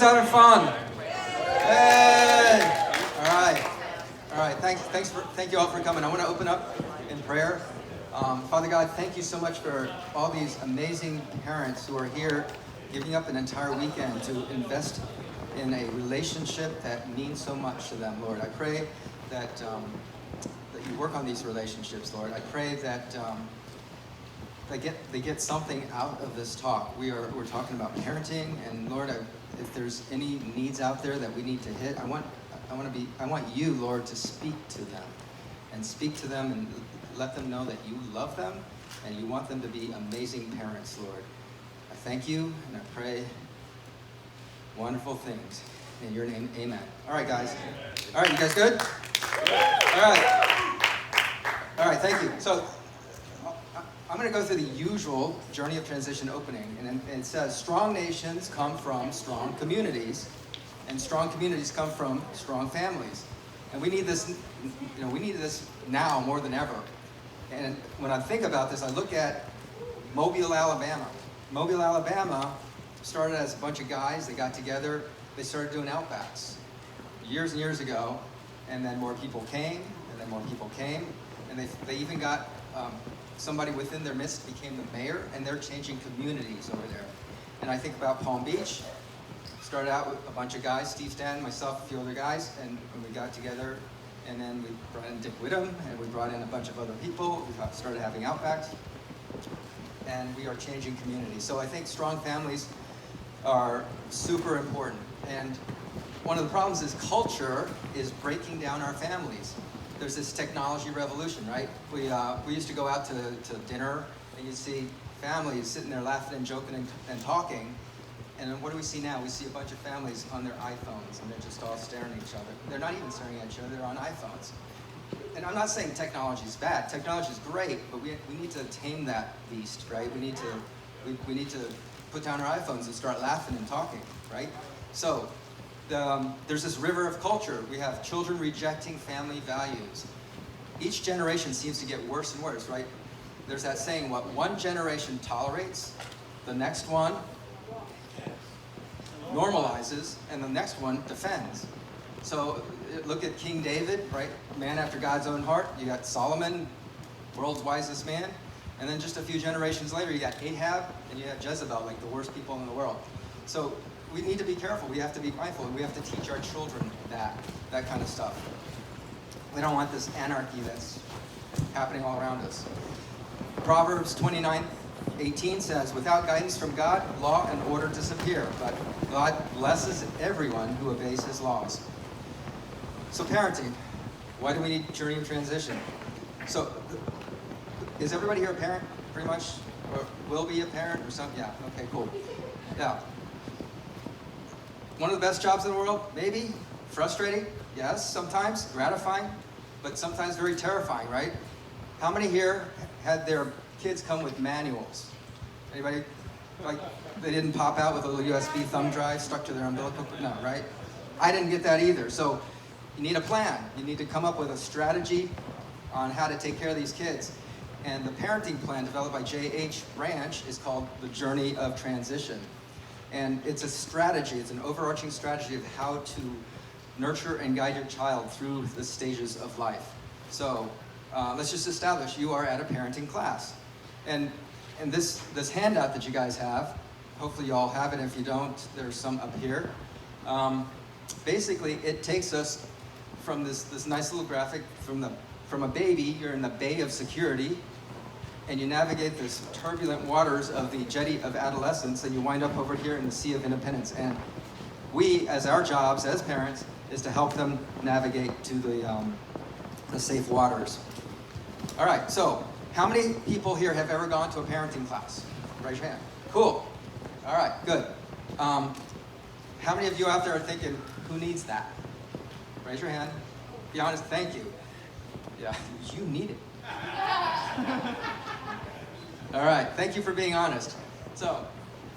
Having fun. Hey! All right. Thank you all for coming. I want to open up in prayer. Father God, thank you so much for all these amazing parents who are here, giving up an entire weekend to invest in a relationship that means so much to them, Lord. I pray that you work on these relationships, Lord. I pray that they get something out of this talk. We're talking about parenting, and Lord, if there's any needs out there that we need to hit, I want you, Lord, to speak to them and let them know that you love them and you want them to be amazing parents, Lord. I thank you and I pray wonderful things in your name. Amen. All right, guys. All right, you guys good? All right. Thank you. So I'm going to go through the usual Journey of Transition opening, and it says, strong nations come from strong communities, and strong communities come from strong families. And we need this, we need this now more than ever. And when I think about this, I look at Mobile, Alabama. Mobile, Alabama started as a bunch of guys. They got together. They started doing outbacks years and years ago, and then more people came, and they even got somebody within their midst became the mayor, and they're changing communities over there. And I think about Palm Beach. Started out with a bunch of guys, Steve Stan, myself, a few other guys, and we got together, and then we brought in Dick Whittam, and we brought in a bunch of other people. We started having outbacks, and we are changing communities. So I think strong families are super important. And one of the problems is culture is breaking down our families. There's this technology revolution, right? We used to go out to dinner, and you'd see families sitting there laughing and joking and talking. And then what do we see now? We see a bunch of families on their iPhones, and they're just all staring at each other. They're not even staring at each other, they're on iPhones. And I'm not saying technology is bad. Technology is great, but we need to tame that beast, right? We need to put down our iPhones and start laughing and talking, right? So there's this river of culture. We have children rejecting family values. Each generation seems to get worse and worse, right? There's that saying, what one generation tolerates, the next one normalizes, and the next one defends. So look at King David, right? Man after God's own heart. You got Solomon, world's wisest man. And then just a few generations later, you got Ahab, and you have Jezebel, like the worst people in the world. So we need to be careful. We have to be mindful, and we have to teach our children that kind of stuff. We don't want this anarchy that's happening all around us. Proverbs 29:18 says, without guidance from God, law and order disappear, but God blesses everyone who obeys his laws. So parenting, why do we need Journey of Transition? So is everybody here a parent, pretty much? Or will be a parent or something? Yeah, okay, cool. Yeah. One of the best jobs in the world? Maybe. Frustrating? Yes, sometimes. Gratifying, but sometimes very terrifying, right? How many here had their kids come with manuals? Anybody? Like, they didn't pop out with a little USB thumb drive stuck to their umbilical? No, right? I didn't get that either. So you need a plan. You need to come up with a strategy on how to take care of these kids. And the parenting plan developed by J.H. Branch is called the Journey of Transition. And it's a strategy, it's an overarching strategy of how to nurture and guide your child through the stages of life. So let's just establish you are at a parenting class. And this handout that you guys have, hopefully you all have it. If you don't, there's some up here. Basically, it takes us from this nice little graphic from a baby. You're in the bay of security, and you navigate this turbulent waters of the jetty of adolescence, and you wind up over here in the sea of independence. And we, as our jobs as parents, is to help them navigate to the safe waters. All right, so how many people here have ever gone to a parenting class? Raise your hand. Cool. All right, good. How many of you out there are thinking, who needs that? Raise your hand. Be honest, thank you. Yeah, you need it. All right, thank you for being honest. So,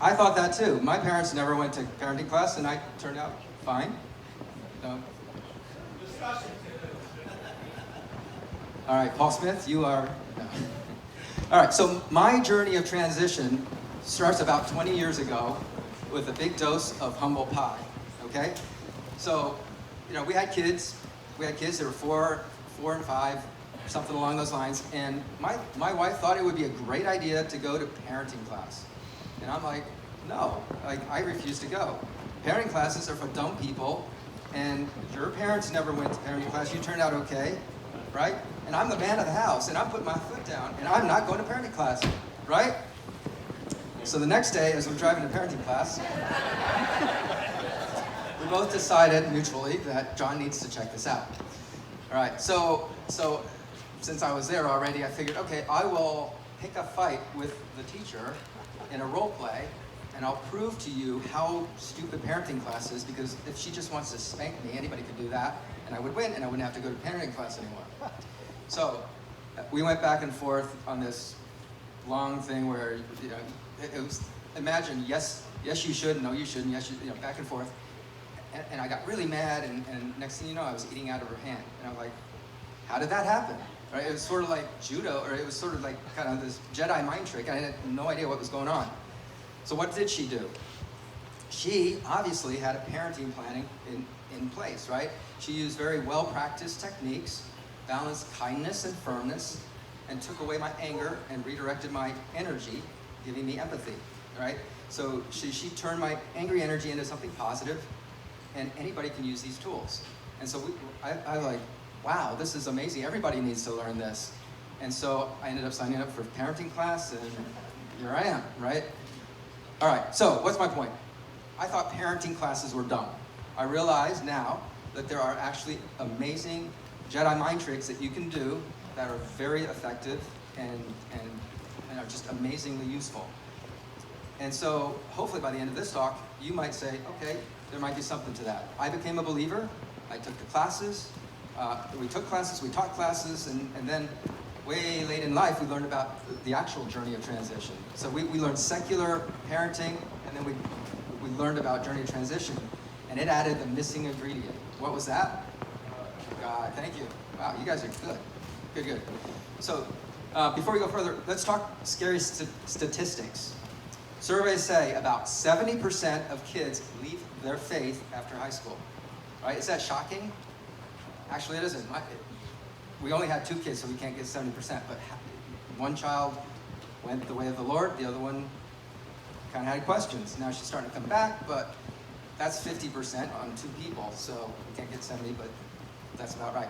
I thought that too. My parents never went to parenting class, and I turned out fine. No. All right, Paul Smith, you are... No. All right, so my journey of transition starts about 20 years ago with a big dose of humble pie. okay? So, we had kids. We had kids that were four and 5, something along those lines. And my wife thought it would be a great idea to go to parenting class. And I'm like, no, I refuse to go. Parenting classes are for dumb people, and your parents never went to parenting class. You turned out okay, right? And I'm the man of the house, and I'm putting my foot down, and I'm not going to parenting class, right? So the next day, as we're driving to parenting class, we both decided mutually that John needs to check this out. All right, so since I was there already, I figured, okay, I will pick a fight with the teacher in a role play, and I'll prove to you how stupid parenting class is, because if she just wants to spank me, anybody could do that, and I would win, and I wouldn't have to go to parenting class anymore. So we went back and forth on this long thing where, it was, imagine, yes you should, no you shouldn't, yes you, back and forth. And I got really mad, and next thing you know, I was eating out of her hand. And I'm like, how did that happen? Right? It was sort of like judo, or it was sort of like kind of this Jedi mind trick. I had no idea what was going on. So what did she do? She obviously had a parenting planning in place, right? She used very well-practiced techniques, balanced kindness and firmness, and took away my anger and redirected my energy, giving me empathy, right? So she turned my angry energy into something positive, and anybody can use these tools. And so I like, wow, this is amazing. Everybody needs to learn this. And so I ended up signing up for parenting class, and here I am, right? All right, so what's my point? I thought parenting classes were dumb. I realize now that there are actually amazing Jedi mind tricks that you can do that are very effective and are just amazingly useful. And so hopefully by the end of this talk, you might say, okay, there might be something to that. I became a believer. I took the classes. We took classes, we taught classes, and then way late in life, we learned about the actual journey of transition. So we learned secular parenting, and then we learned about journey of transition, and it added the missing ingredient. What was that? God, thank you. Wow, you guys are good. Good. So before we go further, let's talk scary statistics. Surveys say about 70% of kids leave their faith after high school. Right? Is that shocking? Actually, it isn't. We only had 2 kids, so we can't get 70%, but one child went the way of the Lord, the other one kind of had questions. Now she's starting to come back, but that's 50% on 2 people, so we can't get 70, but that's about right.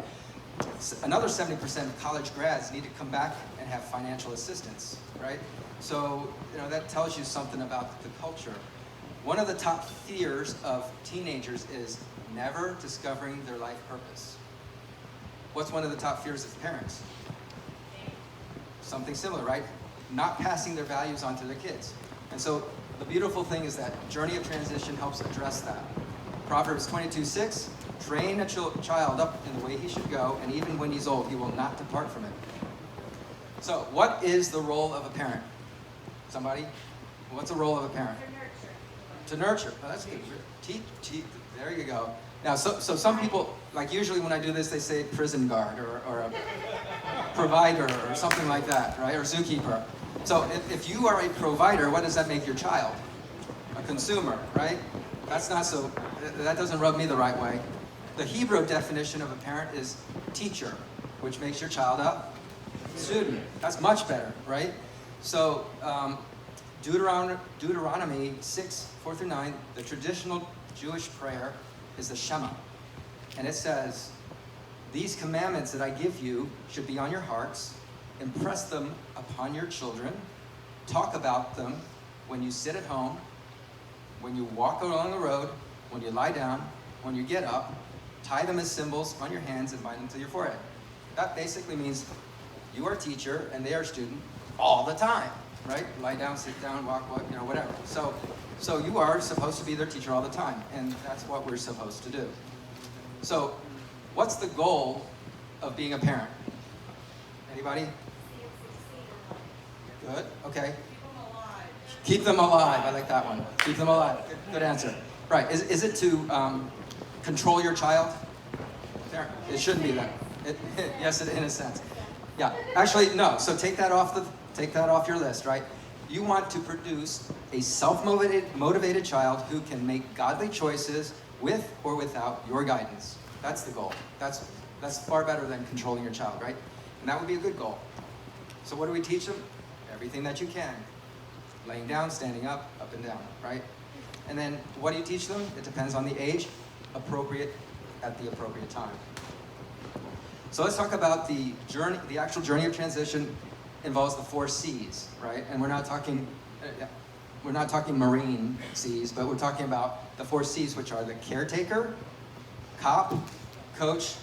Another 70% of college grads need to come back and have financial assistance, right? So, that tells you something about the culture. One of the top fears of teenagers is never discovering their life purpose. What's one of the top fears of parents? Something similar, right? Not passing their values on to their kids. And so the beautiful thing is that Journey of Transition helps address that. Proverbs 22:6, train a child up in the way he should go, and even when he's old, he will not depart from it. So what is the role of a parent? Somebody? What's the role of a parent? To nurture. Oh, that's good. There you go. Now, so some people, like usually when I do this, they say prison guard or a provider or something like that, right? Or zookeeper. So if you are a provider, what does that make your child? A consumer, right? That doesn't rub me the right way. The Hebrew definition of a parent is teacher, which makes your child a student. That's much better, right? So Deuteronomy 6:4-9, the traditional Jewish prayer is the Shema. And it says, these commandments that I give you should be on your hearts. Impress them upon your children. Talk about them when you sit at home, when you walk along the road, when you lie down, when you get up. Tie them as symbols on your hands and bind them to your forehead. That basically means you are a teacher and they are a student all the time, right? Lie down, sit down, walk, whatever. So you are supposed to be their teacher all the time, and that's what we're supposed to do. So what's the goal of being a parent? Anybody? Good, okay. Keep them alive. I like that one. Keep them alive. Good answer. Right, is it to control your child? It shouldn't be that. Yes, in a sense. Yeah, actually, no. So take that off your list, right? You want to produce a self-motivated child who can make godly choices, with or without your guidance. That's the goal. That's far better than controlling your child, right? And that would be a good goal. So what do we teach them? Everything that you can. Laying down, standing up and down, right? And then what do you teach them? It depends on the age, appropriate at the appropriate time. So let's talk about the journey. The actual journey of transition involves the 4 C's, right? And we're not talking marine C's, but we're talking about the 4 C's, which are the caretaker, cop, coach,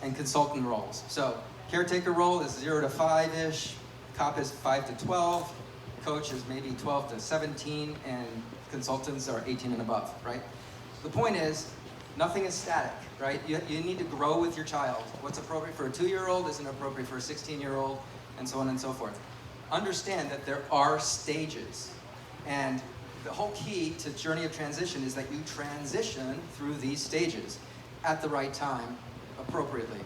and consultant roles. So caretaker role is 0 to 5-ish, cop is 5 to 12, coach is maybe 12 to 17, and consultants are 18 and above, right? The point is, nothing is static, right? You need to grow with your child. What's appropriate for a 2-year-old isn't appropriate for a 16-year-old, and so on and so forth. Understand that there are stages, and the whole key to journey of transition is that you transition through these stages at the right time, appropriately.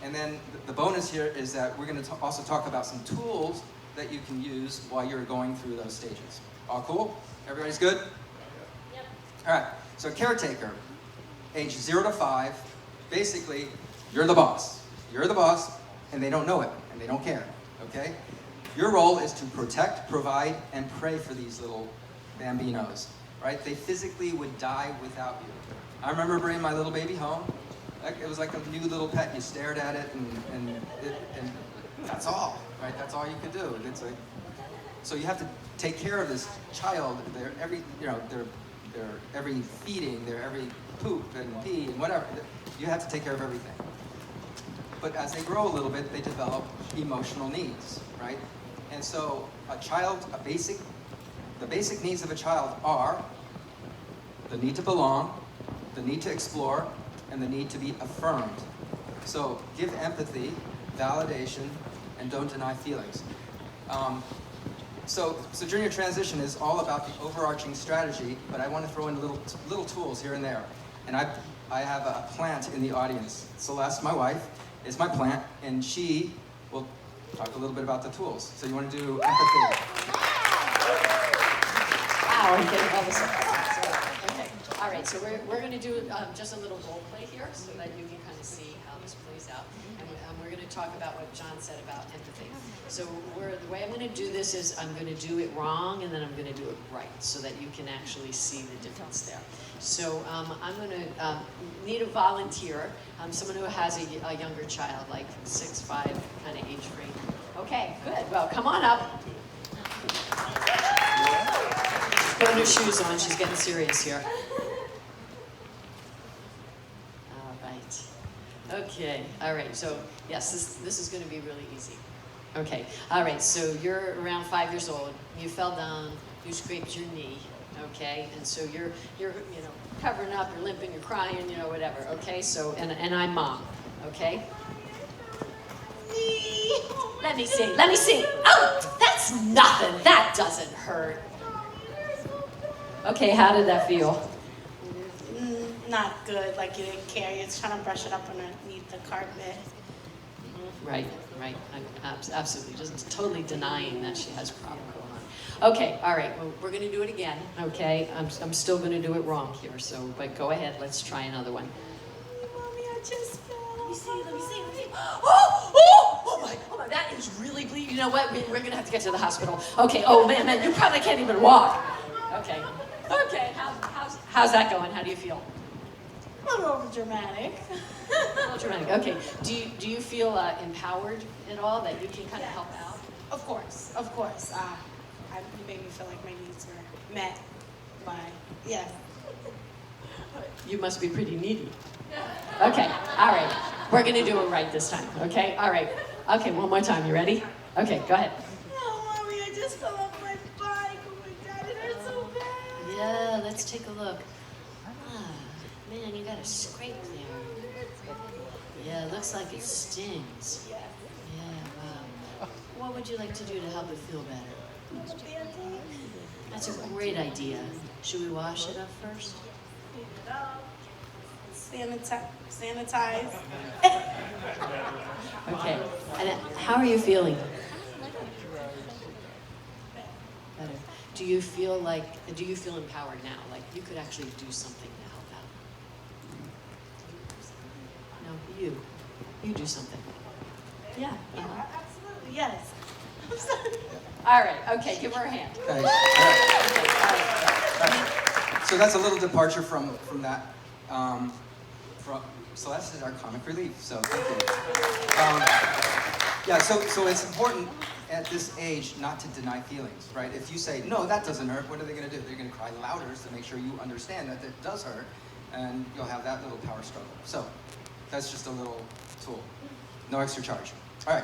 And then the bonus here is that we're going to also talk about some tools that you can use while you're going through those stages. All cool? Everybody's good? Yep. All right, so caretaker, age 0 to 5, basically, you're the boss. You're the boss, and they don't know it, and they don't care, okay? Your role is to protect, provide, and pray for these little bambinos, right? They physically would die without you. I remember bringing my little baby home. It was like a new little pet. You stared at it, and that's all, right? That's all you could do. It's like, so you have to take care of this child. Their every feeding, their every poop and pee and whatever. You have to take care of everything. But as they grow a little bit, they develop emotional needs, right? And so the basic needs of a child are the need to belong, the need to explore, and the need to be affirmed. So give empathy, validation, and don't deny feelings. So journey of transition is all about the overarching strategy, but I want to throw in little tools here and there. And I have a plant in the audience. Celeste, my wife, is my plant, and she will talk a little bit about the tools. So you want to do empathy. Wow, I'm getting all this. Okay, all right, so we're going to do just a little role play here so that you can kind of see how this plays out. And we're going to talk about what John said about empathy. So the way I'm going to do this is I'm going to do it wrong and then I'm going to do it right so that you can actually see the difference there. So I'm going to need a volunteer, someone who has a younger child, like 6, 5 kind of age range. Okay, good. Well, come on up. She's putting her shoes on. She's getting serious here. All right. Okay. All right. So yes, this is going to be really easy. Okay. All right. So you're around 5 years old. You fell down. You scraped your knee. Okay. And so you're covering up. You're limping. You're crying. Whatever. Okay. So and I'm mom. Okay. Let me see. Oh, that's nothing. That doesn't hurt. Okay, how did that feel? Not good. Like you didn't care. You're trying to brush it up underneath the carpet. Right. Absolutely. Just totally denying that she has a problem going on. Okay, all right. Well, we're going to do it again. Okay, I'm still going to do it wrong here. So, but go ahead. Let's try another one. Mommy, I just fell. Let me see. Oh my, that is really bleeding. You know what? We're going to have to get to the hospital. Okay, oh man, you probably can't even walk. Okay, how's that going? How do you feel? A little over dramatic. A little dramatic. Okay, do you feel empowered at all that you can kind of help out? Of course. You made me feel like my needs were met by, yes. You must be pretty needy. Okay, all right. We're going to do it right this time, okay? All right. Okay, one more time. You ready? Okay, go ahead. Oh, Mommy, I just fell off my bike. Oh my God, it hurts so bad. Yeah, let's take a look. Ah, man, you got a scrape there. Yeah, it looks like it stings. Yeah. Yeah, wow. What would you like to do to help it feel better? Band-Aid. That's a great idea. Should we wash it up first? Clean it up. Sanitize. Okay. And how are you feeling? Better. Do you feel empowered now? Like you could actually do something to help out? You do something. Yeah. Yeah, absolutely, yes. I'm sorry. All right, okay, give her a hand. Okay. All Okay, all right. right. So that's a little departure from that. Celeste is our comic relief, so thank you. Yeah, so it's important at this age not to deny feelings, right? If you say, no, that doesn't hurt, what are they going to do? They're going to cry louder to make sure you understand that it does hurt, and you'll have that little power struggle. So that's just a little tool. No extra charge. All right.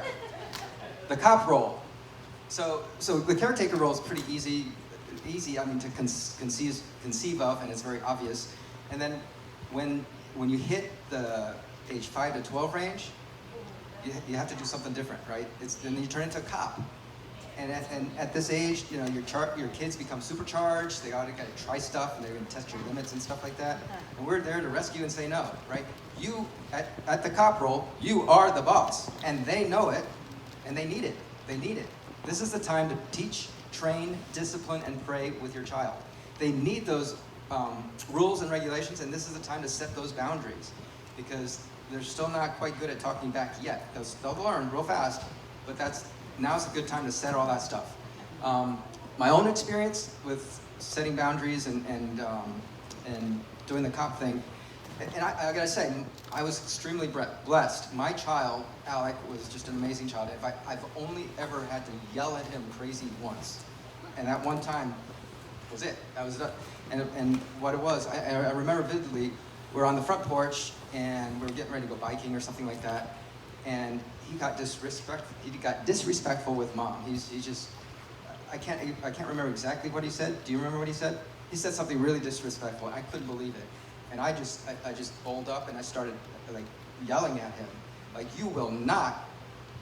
The cop role. So the caretaker role is pretty easy, I mean, to conceive of, and it's very obvious. And then when you hit the age 5 to 12 range, you have to do something different, right? Then you turn into a cop. And at this age, you know, your kids become supercharged. They gotta try stuff, and they're gonna test your limits and stuff like that. And we're there to rescue and say no, right? You, at the cop role, you are the boss, and they know it, and they need it. They need it. This is the time to teach, train, discipline, and pray with your child. They need those rules and regulations, and this is the time to set those boundaries, because they're still not quite good at talking back yet. They'll learn real fast, but now's a good time to set all that stuff. My own experience with setting boundaries and doing the cop thing, and I gotta say, I was extremely blessed. My child, Alec, was just an amazing child. I've only ever had to yell at him crazy once, and that one time was it. That was it. And what it was, I remember vividly. We're on the front porch, and we're getting ready to go biking or something like that, and he got disrespectful with Mom. He's just, I can't remember exactly what he said. Do you remember what he said? He said something really disrespectful. I couldn't believe it, and I just bowled up and I started like yelling at him, like, you will not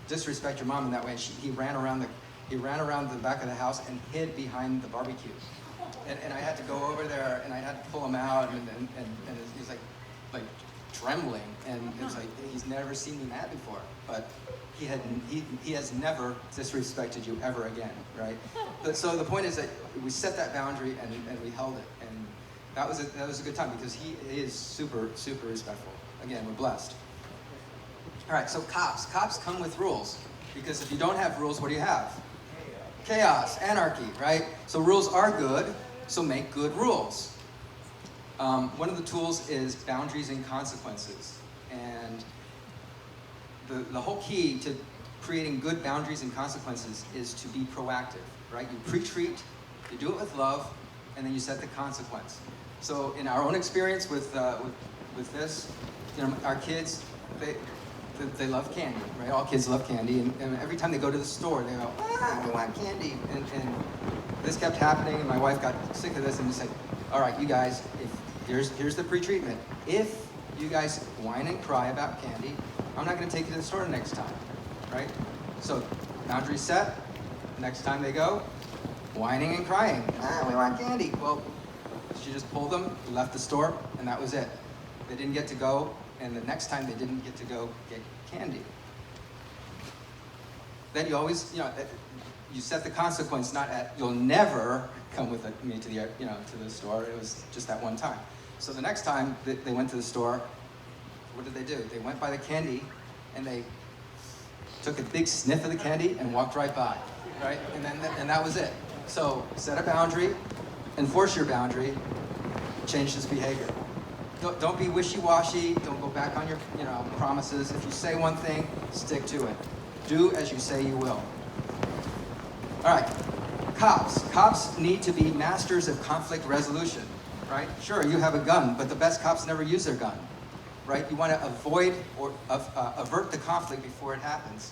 disrespect your mom in that way. And he ran around the back of the house and hid behind the barbecue. And I had to go over there, and I had to pull him out, and he's like trembling, and it was like, he's never seen me mad before, but he has never disrespected you ever again, right? But so the point is that we set that boundary, and we held it, and that was a good time, because he is super, super respectful. Again, we're blessed. All right, so cops come with rules, because if you don't have rules, what do you have? Chaos, anarchy, right? So rules are good, so make good rules. One of the tools is boundaries and consequences. And the whole key to creating good boundaries and consequences is to be proactive, right? You pre-treat, you do it with love, and then you set the consequence. So in our own experience with this, you know, our kids, they love candy, right? All kids love candy, and every time they go to the store, they go, I want candy. And this kept happening, and my wife got sick of this and just said, all right, you guys, here's the pre-treatment. If you guys whine and cry about candy, I'm not gonna take you to the store next time, right? So, boundary set, next time they go, whining and crying, we want candy. Well, she just pulled them, left the store, and that was it. They didn't get to go, and the next time they didn't get to go get candy. Then you always, you set the consequence, not at, you'll never come with me to the store. It was just that one time. So the next time they went to the store, what did they do? They went by the candy, and they took a big sniff of the candy and walked right by, right? And that was it. So set a boundary, enforce your boundary, change this behavior. Don't be wishy-washy. Don't go back on your promises. If you say one thing, stick to it. Do as you say you will. All right, cops. Cops need to be masters of conflict resolution, right? Sure, you have a gun, but the best cops never use their gun, right? You want to avoid or avert the conflict before it happens.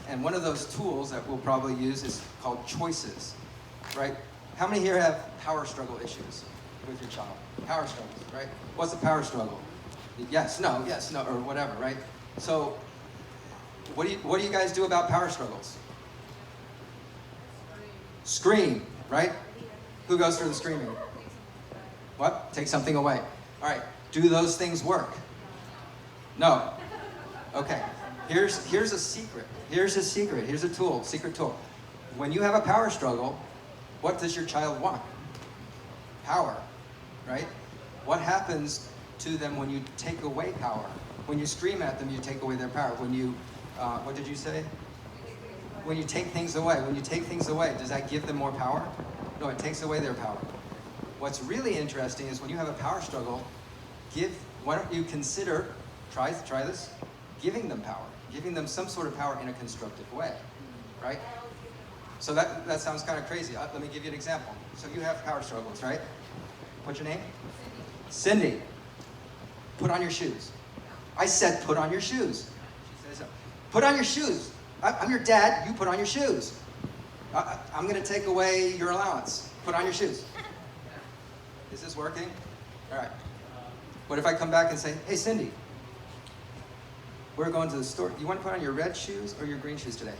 And one of those tools that we'll probably use is called choices, right? How many here have power struggle issues with your child? Power struggles, right? What's a power struggle? Yes, no, or whatever, right? So what do you guys do about power struggles? Scream, right? Who goes through the screaming? What? Take something away. All right, do those things work? No. Okay, here's a secret. Here's a tool, secret tool. When you have a power struggle, what does your child want? Power, right? What happens to them when you take away power. When you scream at them, you take away their power. When you, what did you say? When you take things away. When you take things away, does that give them more power? No, it takes away their power. What's really interesting is when you have a power struggle, why don't you consider, try this, giving them power, giving them some sort of power in a constructive way, right? So that sounds kind of crazy. Let me give you an example. So you have power struggles, right? What's your name? Cindy. Put on your shoes. I said put on your shoes. She says, put on your shoes. I'm your dad, you put on your shoes. I'm gonna take away your allowance. Put on your shoes. Is this working? All right. What if I come back and say, hey Cindy, we're going to the store. You want to put on your red shoes or your green shoes today?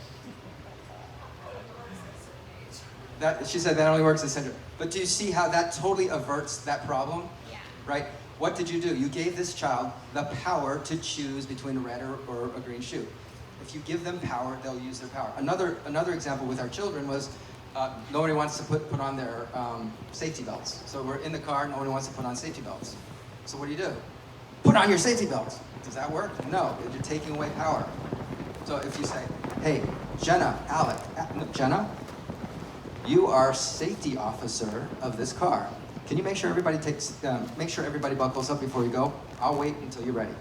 She said that only works in center. But do you see how that totally averts that problem? Yeah. Right? What did you do? You gave this child the power to choose between a red or a green shoe. If you give them power, they'll use their power. Another example with our children was nobody wants to put on their safety belts. So we're in the car, nobody wants to put on safety belts. So what do? Put on your safety belts. Does that work? No, you're taking away power. So if you say, hey, Jenna, Jenna, you are safety officer of this car. Can you make sure everybody buckles up before you go? I'll wait until you're ready.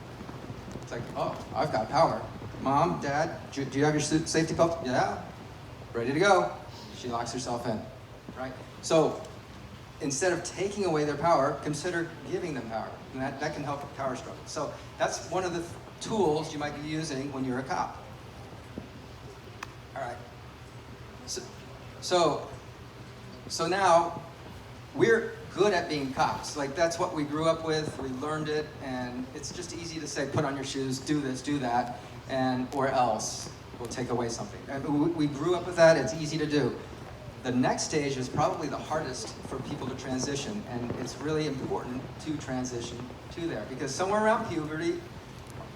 It's like, oh, I've got power. Mom, Dad, do you have your safety belt? Yeah, ready to go. She locks herself in, right? So instead of taking away their power, consider giving them power. And that can help with power struggle. So that's one of the tools you might be using when you're a cop. All right. So now we're good at being cops. Like that's what we grew up with. We learned it, and it's just easy to say, put on your shoes, do this, do that, or else we'll take away something. And we grew up with that. It's easy to do. The next stage is probably the hardest for people to transition, and it's really important to transition to there because somewhere around puberty,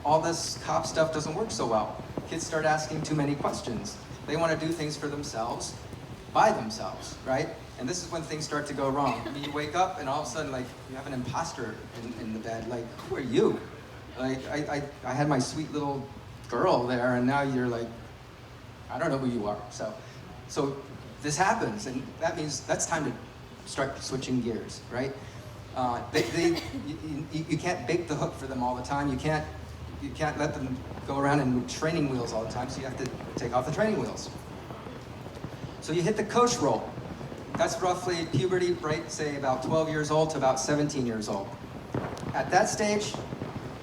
all this cop stuff doesn't work so well. Kids start asking too many questions. They want to do things for themselves, by themselves, right? And this is when things start to go wrong. I mean, you wake up and all of a sudden, like, you have an imposter in the bed. Like, who are you? Like, I had my sweet little girl there, and now you're like, I don't know who you are. So this happens, and that means that's time to start switching gears, right? You can't bake the hook for them all the time. You can't let them go around in training wheels all the time, so you have to take off the training wheels. So you hit the coach role. That's roughly puberty, right? Say about 12 years old to about 17 years old. At that stage,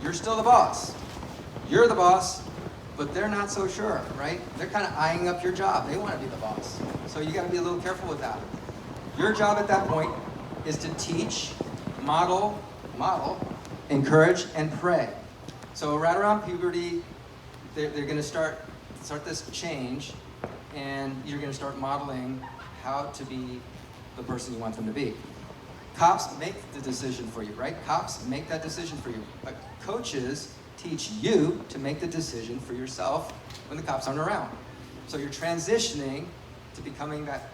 you're still the boss. You're the boss, but they're not so sure, right? They're kind of eyeing up your job. They want to be the boss. So you got to be a little careful with that. Your job at that point is to teach, model, encourage, and pray. So right around puberty, they're going to start this change, and you're going to start modeling how to be the person you want them to be. Cops make the decision for you, right? Cops make that decision for you. But coaches teach you to make the decision for yourself when the cops aren't around. So you're transitioning to becoming that,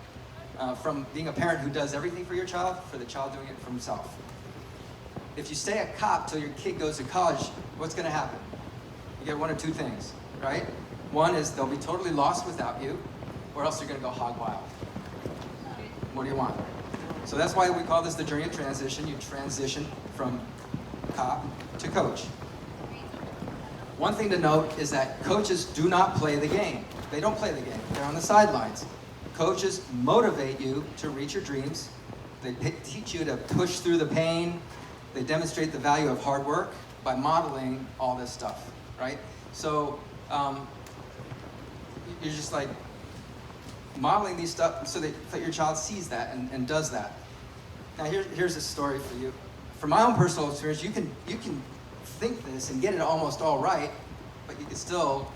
from being a parent who does everything for your child, for the child doing it for himself. If you stay a cop till your kid goes to college, what's going to happen? You get one of two things, right? One is they'll be totally lost without you, or else you're going to go hog wild. What do you want? So that's why we call this the journey of transition. You transition from cop to coach. One thing to note is that coaches do not play the game. They don't play the game. They're on the sidelines. Coaches motivate you to reach your dreams. They teach you to push through the pain. They demonstrate the value of hard work by modeling all this stuff, right? So you're just like modeling these stuff so that your child sees that and does that. Now here's a story for you. From my own personal experience, you can think this and get it almost all right, but you can still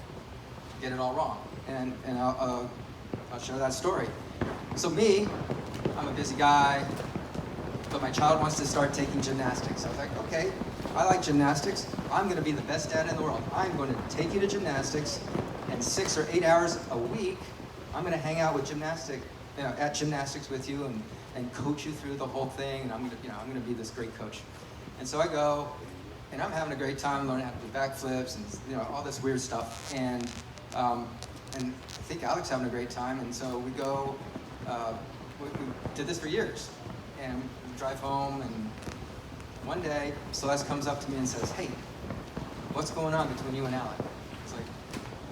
get it all wrong. And I'll share that story. So me, I'm a busy guy, but my child wants to start taking gymnastics. I was like, okay, I like gymnastics. I'm going to be the best dad in the world. I'm going to take you to gymnastics, and 6 or 8 hours a week, I'm going to hang out with at gymnastics with you and coach you through the whole thing. And I'm going to be this great coach. And so I go, And I'm having a great time learning how to do backflips and all this weird stuff. And I think Alex having a great time. And so we go. We did this for years, and we drive home. And one day, Celeste comes up to me and says, "Hey, what's going on between you and Alec?" It's like,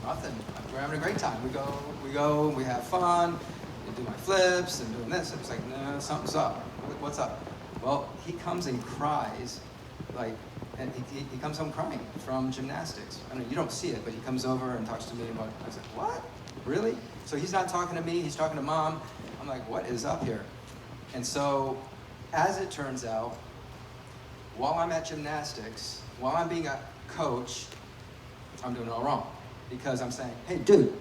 "Nothing. We're having a great time. We have fun. We do my flips and doing this." It's like, "No, something's up. What's up?" Well, he comes and cries, and he comes home crying from gymnastics. I mean, you don't see it, but he comes over and talks to me about. I was like, "What? Really?" So he's not talking to me. He's talking to Mom. I'm like, "What is up here?" And so, as it turns out, while I'm at gymnastics, while I'm being a coach, I'm doing it all wrong. Because I'm saying, "Hey, dude,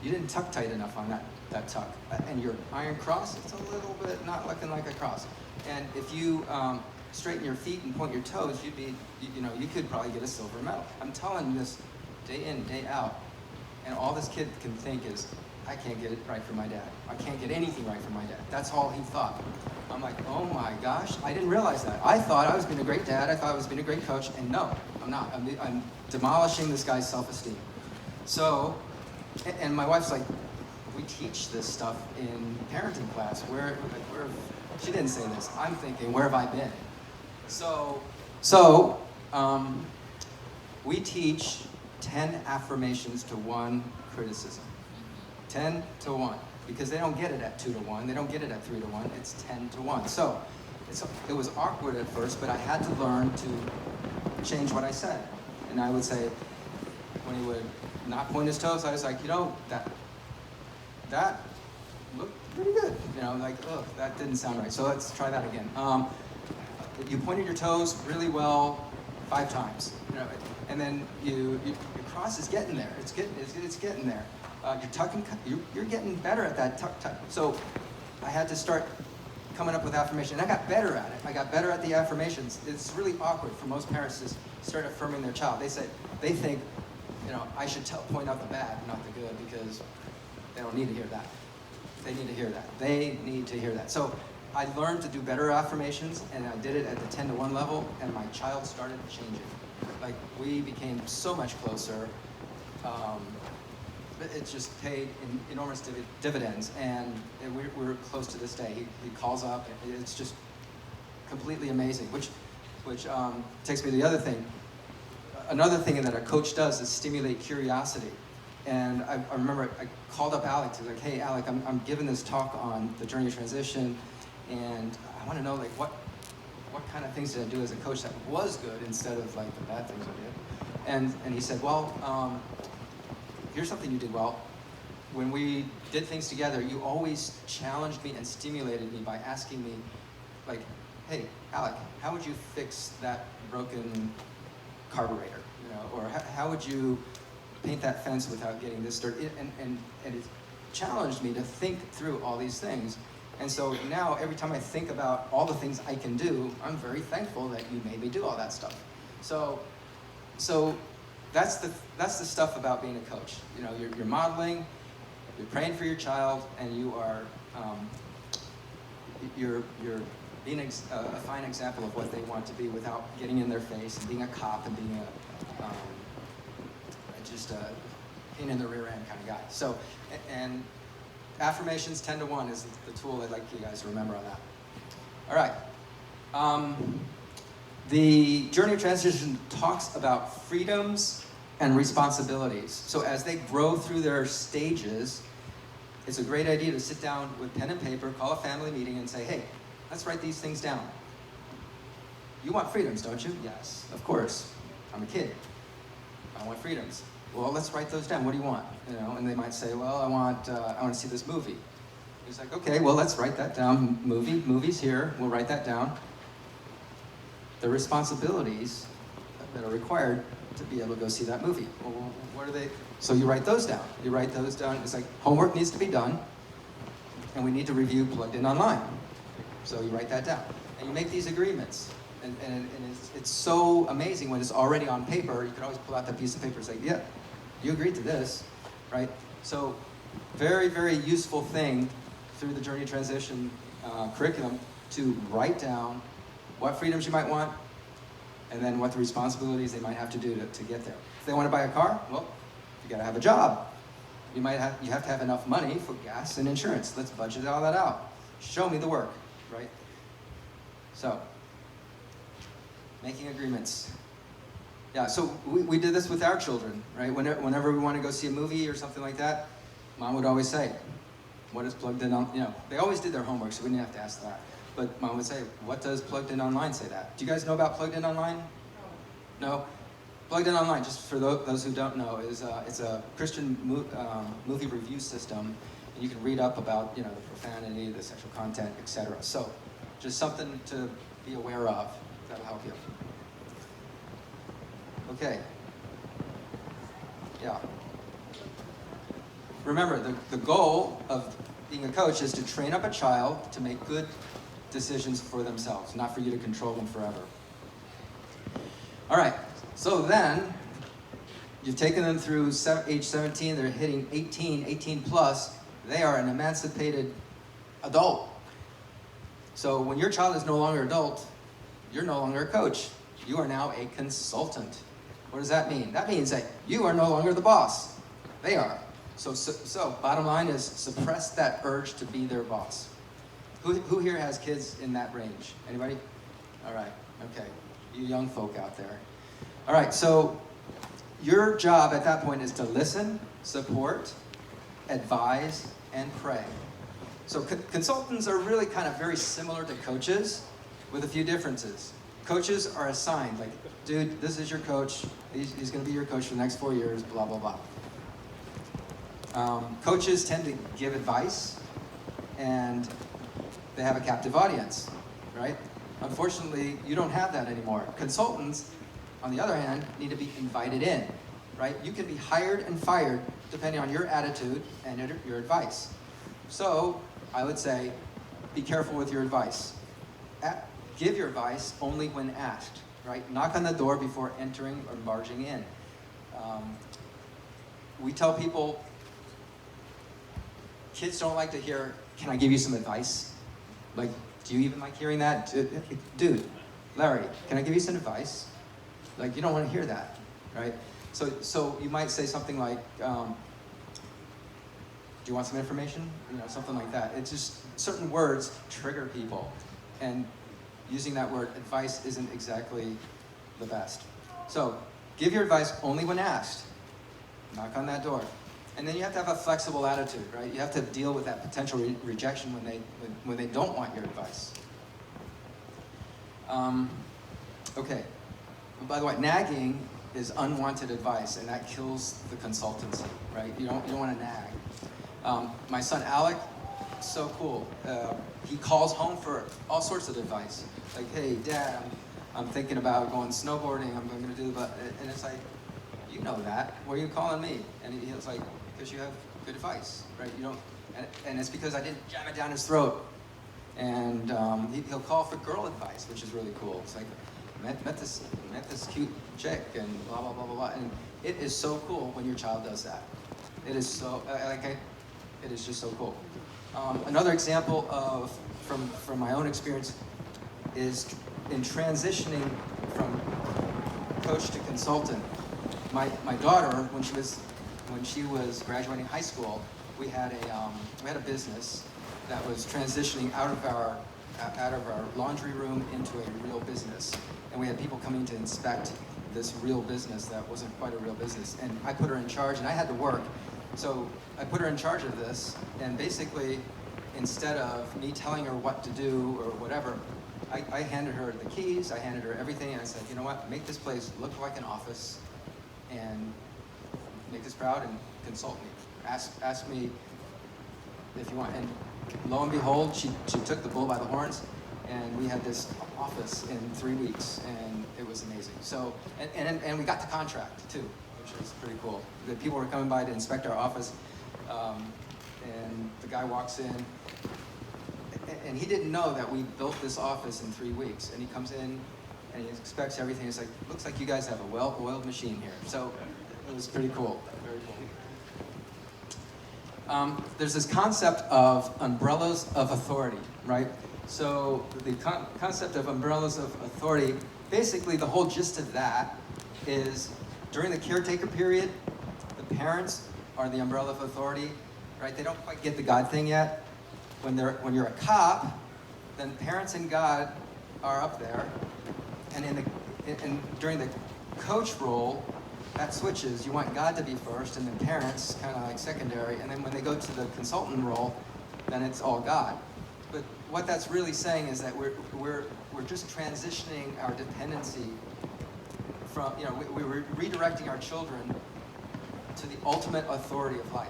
you didn't tuck tight enough on that tuck. And your iron cross, it's a little bit not looking like a cross. And if you straighten your feet and point your toes, you could probably get a silver medal." I'm telling you this day in, day out. And all this kid can think is, "I can't get it right for my dad. I can't get anything right for my dad." That's all he thought. I'm like, "Oh my gosh, I didn't realize that. I thought I was being a great dad. I thought I was being a great coach. And no, I'm not. I'm demolishing this guy's self-esteem." So, and my wife's like, "We teach this stuff in parenting class. Where she didn't say this. I'm thinking, where have I been?" So we teach 10 affirmations to 1 criticism. 10 to 1. Because they don't get it at 2 to 1. They don't get it at 3 to 1. It's 10 to 1. So it was awkward at first, but I had to learn to change what I said. And I would say, when he would not point his toes, I was like, that looked pretty good. Ugh, that didn't sound right. So let's try that again. You pointed your toes really well 5 times. And then your cross is getting there. It's getting there. You're tucking. You're getting better at that tuck. So I had to start coming up with affirmation, and I got better at it. I got better at the affirmations. It's really awkward for most parents to start affirming their child. They think, I should point out the bad, not the good, because they don't need to hear that. They need to hear that. They need to hear that. So I learned to do better affirmations, and I did it at the 10 to 1 level, and my child started changing. We became so much closer. It just paid enormous dividends, and we're close to this day. He calls up, and it's just completely amazing, which takes me to the other thing. Another thing that a coach does is stimulate curiosity. And I remember I called up Alex. I was like, "Hey, Alec, I'm giving this talk on the journey of transition, and I want to know what kind of things did I do as a coach that was good instead of the bad things I did." And he said, "Well, here's something you did well. When we did things together, you always challenged me and stimulated me by asking me, hey, Alec, how would you fix that broken carburetor? Or how would you paint that fence without getting this dirt?" And it challenged me to think through all these things. And so now, every time I think about all the things I can do, I'm very thankful that you made me do all that stuff. So that's the stuff about being a coach. You're modeling, you're praying for your child, and you're being a fine example of what they want to be without getting in their face and being a cop and being just a pain in the rear end kind of guy. So, and affirmations 10 to 1 is the tool I'd like you guys to remember on that. All right. The journey of transition talks about freedoms and responsibilities. So as they grow through their stages, it's a great idea to sit down with pen and paper, call a family meeting, and say, "Hey, let's write these things down. You want freedoms, don't you?" "Yes, of course. I'm a kid. I want freedoms." "Well, let's write those down. What do you want?" And they might say, "Well, I want to see this movie." He's like, "Okay, well, let's write that down. Movie's here. We'll write that down." The responsibilities that are required to be able to go see that movie. Well, what are they? So you write those down. It's like homework needs to be done, and we need to review plugged in online. So you write that down, and you make these agreements. And it's so amazing when it's already on paper. You can always pull out that piece of paper and say, "Yeah, you agreed to this," right? So very, very useful thing through the journey transition curriculum to write down what freedoms you might want, and then what the responsibilities they might have to do to get there. If they want to buy a car, well, you got to have a job. You have to have enough money for gas and insurance. Let's budget all that out. Show me the work, right? So, making agreements. Yeah, so we did this with our children, right? Whenever we want to go see a movie or something like that, Mom would always say, what is plugged in on, they always did their homework, so we didn't have to ask that. But Mom would say, what does plugged in online say that? Do you guys know about plugged in online? No? Plugged in online, just for those who don't know, is it's a Christian movie review system, and you can read up about the profanity, the sexual content, etc. So, just something to be aware of. That'll help you. Okay. Yeah. Remember, the goal of being a coach is to train up a child to make good decisions for themselves, not for you to control them forever. All right, so then you've taken them through age 17, they're hitting 18 plus, they are an emancipated adult. So when your child is no longer adult, you're no longer a coach. You are now a consultant. What does that mean? That means that you are no longer the boss. They are. So bottom line is suppress that urge to be their boss. Who here has kids in that range? Anybody? All right, okay. You young folk out there. All right, so your job at that point is to listen, support, advise, and pray. So consultants are really kind of very similar to coaches with a few differences. Coaches are assigned, like, dude, this is your coach. He's going to be your coach for the next 4 years, blah, blah, blah. Coaches tend to give advice, and they have a captive audience, right? Unfortunately, you don't have that anymore. Consultants, on the other hand, need to be invited in, right? You can be hired and fired depending on your attitude and your advice. So, I would say, be careful with your advice. Give your advice only when asked, right? Knock on the door before entering or barging in. We tell people, kids don't like to hear, can I give you some advice? Like, do you even like hearing that? Dude, Larry, can I give you some advice? Like, you don't want to hear that, right? So you might say something like, do you want some information? Something like that. It's just certain words trigger people. And using that word, advice, isn't exactly the best. So, give your advice only when asked. Knock on that door. And then you have to have a flexible attitude, right? You have to deal with that potential rejection when they don't want your advice. Okay. By the way, nagging is unwanted advice, and that kills the consultancy, right? You don't want to nag. My son Alec, so cool. He calls home for all sorts of advice. Like, hey, Dad, I'm thinking about going snowboarding. I'm going to do, and it's like, you know that. Why are you calling me? And he was like, because you have good advice, right? You don't, and it's because I didn't jam it down his throat. And he'll call for girl advice, which is really cool. It's like, met this cute chick, and blah blah blah blah blah. And it is so cool when your child does that. It is so it is just so cool. Another example from my own experience is in transitioning from coach to consultant. My daughter, when she was graduating high school, we had a business that was transitioning out of our laundry room into a real business, and we had people coming to inspect this real business that wasn't quite a real business. And I put her in charge, and I had to work, so I put her in charge of this. And basically, instead of me telling her what to do or whatever, I handed her the keys, I handed her everything, and I said, you know what, make this place look like an office, and make us proud, and consult me. Ask me if you want. And lo and behold, she took the bull by the horns, and we had this office in 3 weeks, and it was amazing. So, and we got the contract too, which was pretty cool. The people were coming by to inspect our office, and the guy walks in, and he didn't know that we built this office in 3 weeks. And he comes in, and he expects everything. It's like, looks like you guys have a well-oiled machine here. So it was pretty cool, very cool. There's this concept of umbrellas of authority, right? So the concept of umbrellas of authority basically the whole gist of that is during the caretaker period, the parents are the umbrella of authority, right? They don't quite get the God thing yet. When you're a cop, then parents and God are up there, and during the coach role, that switches. You want God to be first, and then parents kind of like secondary, and then when they go to the consultant role, then it's all God. But what that's really saying is that we're just transitioning our dependency from, we're redirecting our children to the ultimate authority of life,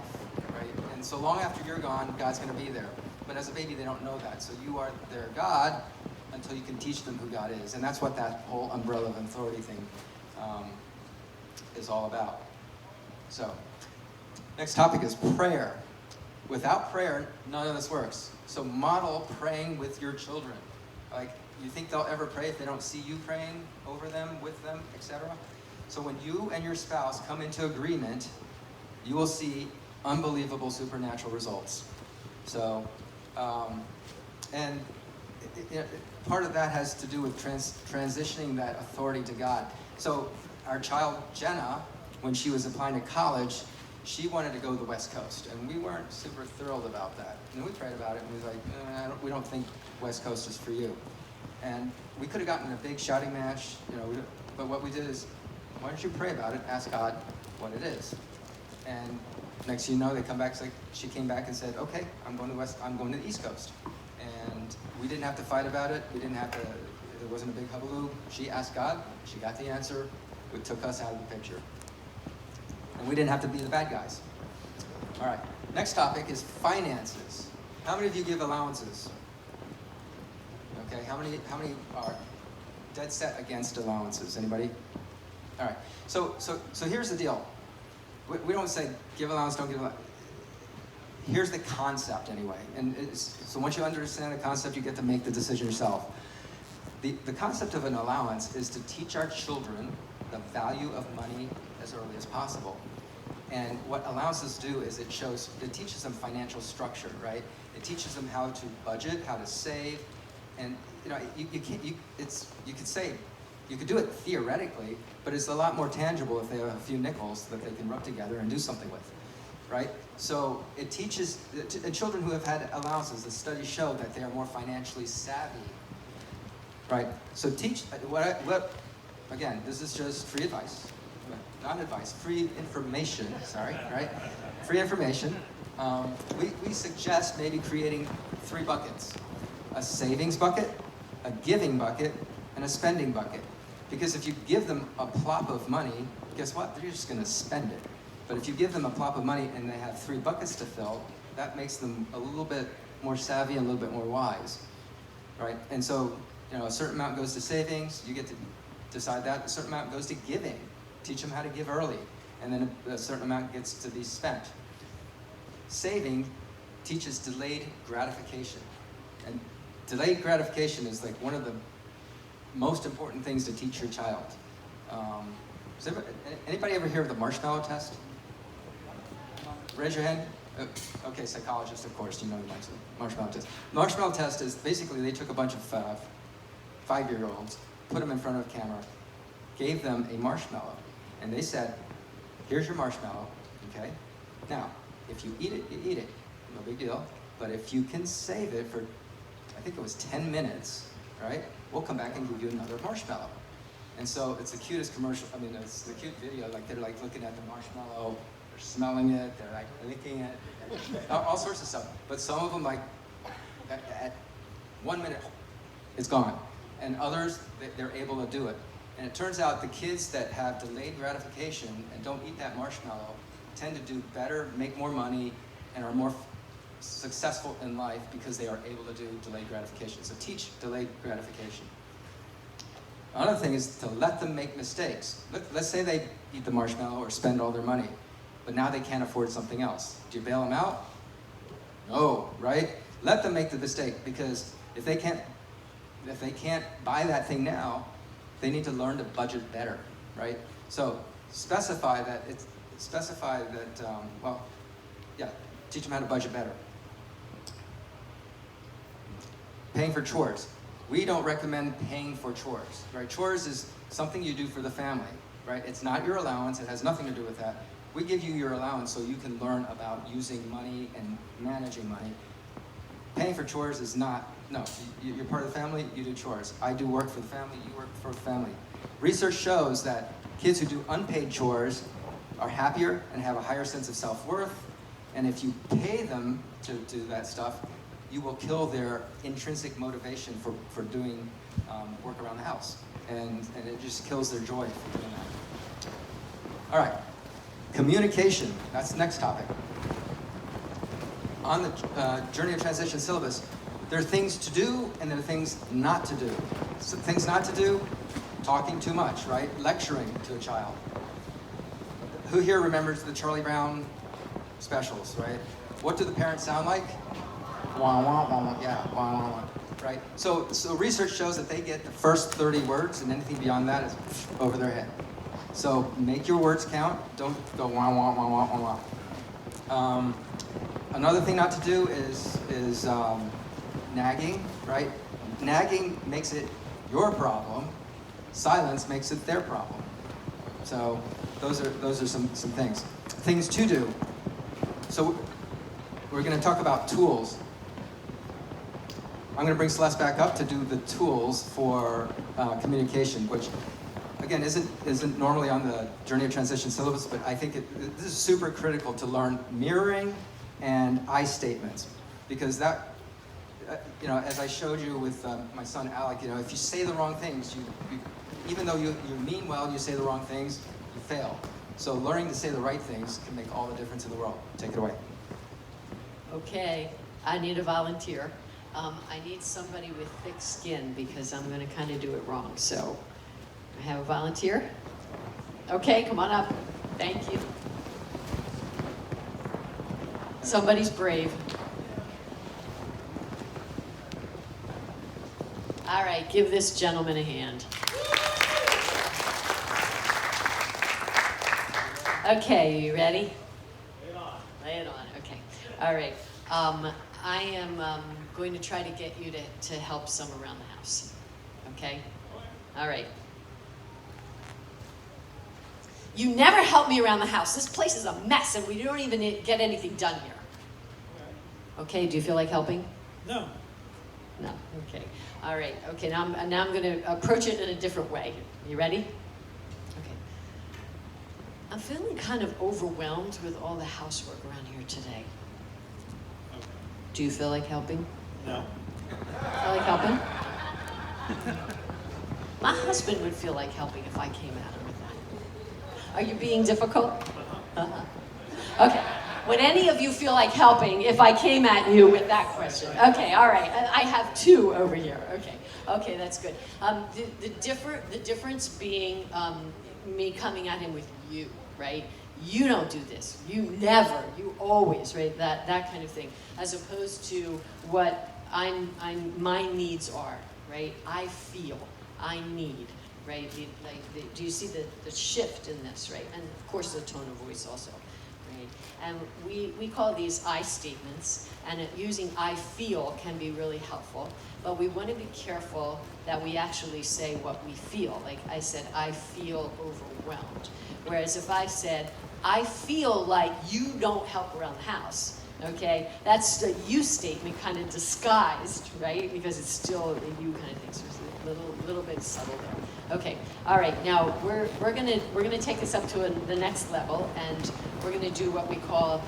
right? And so long after you're gone, God's going to be there. But as a baby, they don't know that. So you are their God until you can teach them who God is. And that's what that whole umbrella of authority thing is all about. So, next topic is prayer. Without prayer, none of this works. So model praying with your children. Like, you think they'll ever pray if they don't see you praying over them, with them, etc.? So when you and your spouse come into agreement, you will see unbelievable supernatural results. So, part of that has to do with transitioning that authority to God. So our child, Jenna, when she was applying to college, she wanted to go to the West Coast, and we weren't super thrilled about that. And we prayed about it, and we was like, we don't think West Coast is for you. And we could have gotten in a big shouting match, but what we did is, why don't you pray about it, ask God what it is. And next thing you know, they come back, she came back and said, okay, I'm going to the East Coast. And we didn't have to fight about it, there wasn't a big hullabaloo. She asked God, she got the answer, it took us out of the picture. And we didn't have to be the bad guys. All right, next topic is finances. How many of you give allowances? Okay, how many are dead set against allowances? Anybody? All right, so here's the deal. We don't say give allowance, don't give allowance. Here's the concept anyway. And so once you understand the concept, you get to make the decision yourself. The concept of an allowance is to teach our children the value of money as early as possible. And what allowances do is it teaches them financial structure, right? It teaches them how to budget, how to save, and you could do it theoretically, but it's a lot more tangible if they have a few nickels that they can rub together and do something with, right? So it teaches, and children who have had allowances, the studies show that they are more financially savvy, right? So again, this is just free advice. Not advice, free information, sorry, right? Free information. We suggest maybe creating 3 buckets. A savings bucket, a giving bucket, and a spending bucket. Because if you give them a plop of money, guess what? They're just gonna spend it. But if you give them a plop of money and they have 3 buckets to fill, that makes them a little bit more savvy and a little bit more wise, right? And so, a certain amount goes to savings, you get to decide that. A certain amount goes to giving. Teach them how to give early, and then a certain amount gets to be spent. Saving teaches delayed gratification. And delayed gratification is like one of the most important things to teach your child. Anybody ever hear of the marshmallow test? Raise your hand. Okay, psychologists, of course, you know the marshmallow test. Marshmallow test is basically they took a bunch of 5-year-olds, put them in front of a camera, gave them a marshmallow, and they said, here's your marshmallow, okay? Now, if you eat it, you eat it, no big deal. But if you can save it for, I think it was 10 minutes, right? We'll come back and give you another marshmallow. And so it's the cutest commercial, it's the cute video, like they're like looking at the marshmallow, they're smelling it, they're like licking it, all sorts of stuff. But some of them, like, at 1 minute, it's gone. And others, they're able to do it. And it turns out the kids that have delayed gratification and don't eat that marshmallow tend to do better, make more money, and are more successful in life because they are able to do delayed gratification. So teach delayed gratification. Another thing is to let them make mistakes. Let's say they eat the marshmallow or spend all their money, but now they can't afford something else. Do you bail them out? No, right? Let them make the mistake, because if they can't buy that thing now, they need to learn to budget better, right? So specify that, teach them how to budget better. Paying for chores. we don't recommend paying for chores, right? Chores is something you do for the family, right? It's not your allowance, it has nothing to do with that. We give you your allowance so you can learn about using money and managing money. Paying for chores is not, no, you're part of the family, you do chores. I do work for the family, you work for the family. Research shows that kids who do unpaid chores are happier and have a higher sense of self-worth. And if you pay them to do that stuff, you will kill their intrinsic motivation for doing work around the house. And it just kills their joy for doing that. All right, communication, that's the next topic. On the Journey of Transition syllabus, there are things to do and there are things not to do. So things not to do, talking too much, right? Lecturing to a child. Who here remembers the Charlie Brown specials, right? What do the parents sound like? Wah, wah, wah, wah. Yeah, wah, wah, wah. Right? So research shows that they get the first 30 words and anything beyond that is over their head. So make your words count. Don't go wah, wah, wah, wah, wah, wah. Another thing not to do is nagging, right? Nagging makes it your problem. Silence makes it their problem. So those are some things. Things to do. So we're going to talk about tools. I'm going to bring Celeste back up to do the tools for communication, which again isn't normally on the Journey of Transition syllabus, but I think this is super critical to learn mirroring and I statements, because that, as I showed you with my son Alec, if you say the wrong things, even though you mean well and you say the wrong things, you fail. So learning to say the right things can make all the difference in the world. Take it away. Okay, I need a volunteer. I need somebody with thick skin because I'm going to kind of do it wrong. So, I have a volunteer. Okay, come on up. Thank you. Somebody's brave. All right, give this gentleman a hand. Okay, you ready? Lay it on. Lay it on, okay. All right. I am going to try to get you to help some around the house. Okay? All right. You never help me around the house. This place is a mess and we don't even get anything done here. Okay, do you feel like helping? No. No, okay. All right, okay, now I'm going to approach it in a different way. You ready? Okay. I'm feeling kind of overwhelmed with all the housework around here today. Okay. Do you feel like helping? No. Feel like helping? My husband would feel like helping if I came at him with that. Are you being difficult? Uh-huh. Okay. Would any of you feel like helping if I came at you with that question? Okay, all right. I have two over here. Okay, okay, that's good. The difference being me coming at him with you, right? You don't do this. You never. You always, right? That kind of thing. As opposed to what my needs are, right? I feel. I need. Right? Do you see the shift in this, right? And of course the tone of voice also. Right? And we call these I statements, and using I feel can be really helpful, but we want to be careful that we actually say what we feel. Like I said, I feel overwhelmed. Whereas if I said, I feel like you don't help around the house, okay, that's the you statement kind of disguised, right? Because it's still a you kind of thing, so it's a little bit subtle there. Okay, all right, now we're gonna take this up to the next level, and we're gonna do what we call